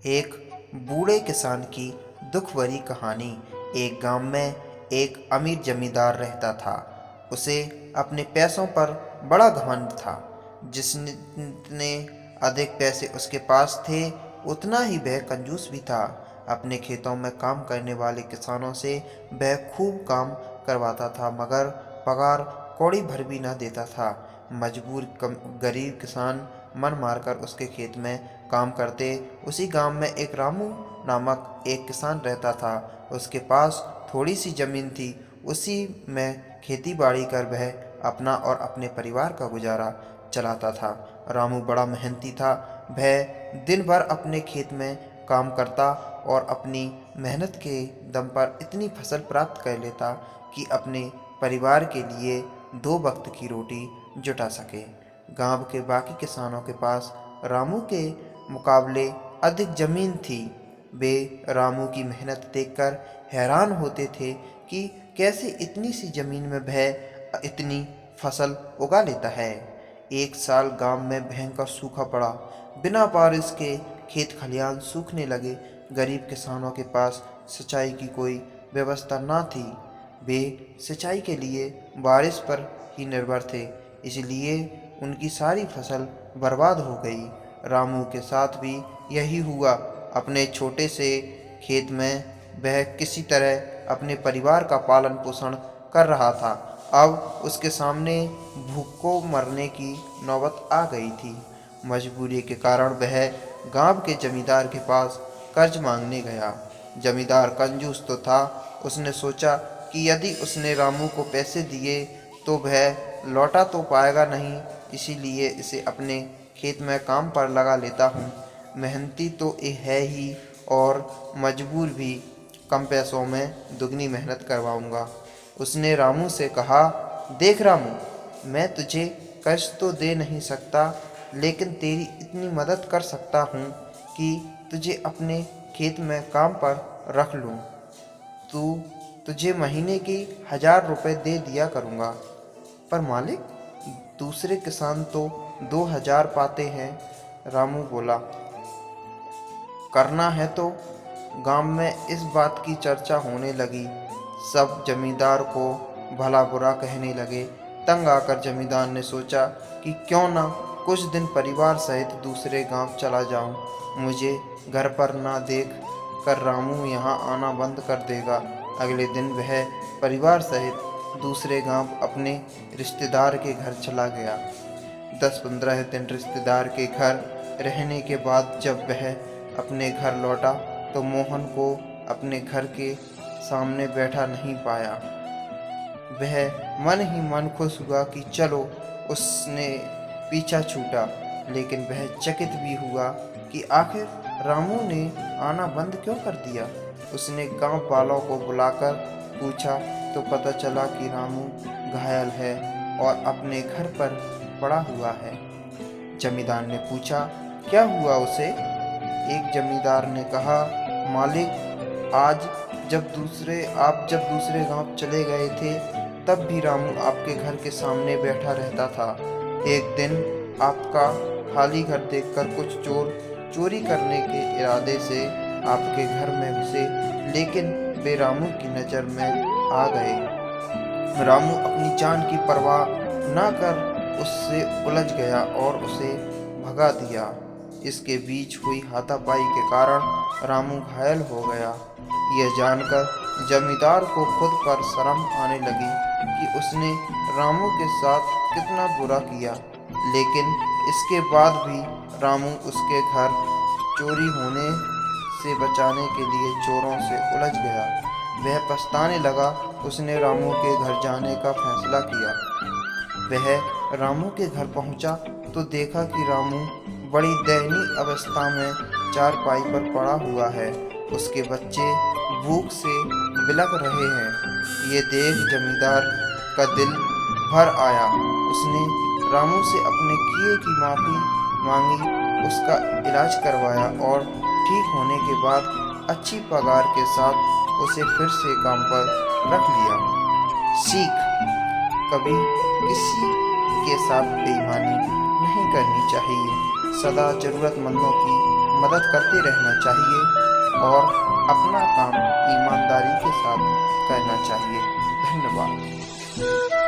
एक बूढ़े किसान की दुख भरी कहानी। एक गांव में एक अमीर जमींदार रहता था। उसे अपने पैसों पर बड़ा घमंड था। जितने अधिक पैसे उसके पास थे, उतना ही वह कंजूस भी था। अपने खेतों में काम करने वाले किसानों से वह खूब काम करवाता था, मगर पगार कौड़ी भर भी न देता था। मजबूर गरीब किसान मन मारकर उसके खेत में काम करते। उसी गांव में एक रामू नामक एक किसान रहता था। उसके पास थोड़ी सी जमीन थी। उसी में खेती बाड़ी कर वह अपना और अपने परिवार का गुजारा चलाता था। रामू बड़ा मेहनती था। वह दिन भर अपने खेत में काम करता और अपनी मेहनत के दम पर इतनी फसल प्राप्त कर लेता कि अपने परिवार के लिए 2 वक्त की रोटी जुटा सके। गांव के बाकी किसानों के पास रामू के मुकाबले अधिक जमीन थी। वे रामू की मेहनत देखकर हैरान होते थे कि कैसे इतनी सी जमीन में वह इतनी फसल उगा लेता है। एक साल गांव में भयंकर सूखा पड़ा। बिना बारिश के खेत खलिहान सूखने लगे। गरीब किसानों के पास सिंचाई की कोई व्यवस्था न थी। वे सिंचाई के लिए बारिश पर ही निर्भर थे, इसलिए उनकी सारी फसल बर्बाद हो गई। रामू के साथ भी यही हुआ। अपने छोटे से खेत में वह किसी तरह अपने परिवार का पालन पोषण कर रहा था। अब उसके सामने भूख को मरने की नौबत आ गई थी। मजबूरी के कारण वह गांव के जमींदार के पास कर्ज मांगने गया। जमींदार कंजूस तो था। उसने सोचा कि यदि उसने रामू को पैसे दिए तो वह लौटा तो पाएगा नहीं, इसीलिए इसे अपने खेत में काम पर लगा लेता हूँ। मेहनती तो ये है ही और मजबूर भी, कम पैसों में दुगनी मेहनत करवाऊँगा। उसने रामू से कहा, देख रामू, मैं तुझे कष्ट तो दे नहीं सकता, लेकिन तेरी इतनी मदद कर सकता हूँ कि तुझे अपने खेत में काम पर रख लूँ। तुझे महीने की 1000 रुपये दे दिया करूँगा। पर मालिक, दूसरे किसान तो 2000 पाते हैं। रामू बोला, करना है तो। गांव में इस बात की चर्चा होने लगी। सब जमींदार को भला बुरा कहने लगे। तंग आकर जमींदार ने सोचा कि क्यों ना कुछ दिन परिवार सहित दूसरे गांव चला जाऊं। मुझे घर पर ना देख कर रामू यहाँ आना बंद कर देगा। अगले दिन वह परिवार सहित दूसरे गांव अपने रिश्तेदार के घर चला गया। 10-15 दिन रिश्तेदार के घर रहने के बाद जब वह अपने घर लौटा तो मोहन को अपने घर के सामने बैठा नहीं पाया। वह मन ही मन खुश हुआ कि चलो, उसने पीछा छूटा। लेकिन वह चकित भी हुआ कि आखिर रामू ने आना बंद क्यों कर दिया। उसने गांव वालों को बुलाकर पूछा तो पता चला कि रामू घायल है और अपने घर पर पड़ा हुआ है। जमींदार ने पूछा, क्या हुआ उसे? एक जमींदार ने कहा, मालिक, आप जब दूसरे गांव चले गए थे तब भी रामू आपके घर के सामने बैठा रहता था। एक दिन आपका खाली घर देखकर कुछ चोर चोरी करने के इरादे से आपके घर में घुसे, लेकिन वे रामू की नज़र में आ गए। रामू अपनी जान की परवाह न कर उससे उलझ गया और उसे भगा दिया। इसके बीच हुई हाथापाई के कारण रामू घायल हो गया। यह जानकर जमींदार को खुद पर शर्म आने लगी कि उसने रामू के साथ कितना बुरा किया। लेकिन इसके बाद भी रामू उसके घर चोरी होने से बचाने के लिए चोरों से उलझ गया। वह पछताने लगा। उसने रामू के घर जाने का फैसला किया। वह रामू के घर पहुंचा तो देखा कि रामू बड़ी दयनीय अवस्था में चारपाई पर पड़ा हुआ है। उसके बच्चे भूख से बिलख रहे हैं। ये देख जमींदार का दिल भर आया। उसने रामू से अपने किए की माफ़ी मांगी, उसका इलाज करवाया और ठीक होने के बाद अच्छी पगार के साथ उसे फिर से काम पर रख लिया। सीख: कभी किसी के साथ बेईमानी नहीं करनी चाहिए। सदा ज़रूरतमंदों की मदद करते रहना चाहिए और अपना काम ईमानदारी के साथ करना चाहिए। धन्यवाद।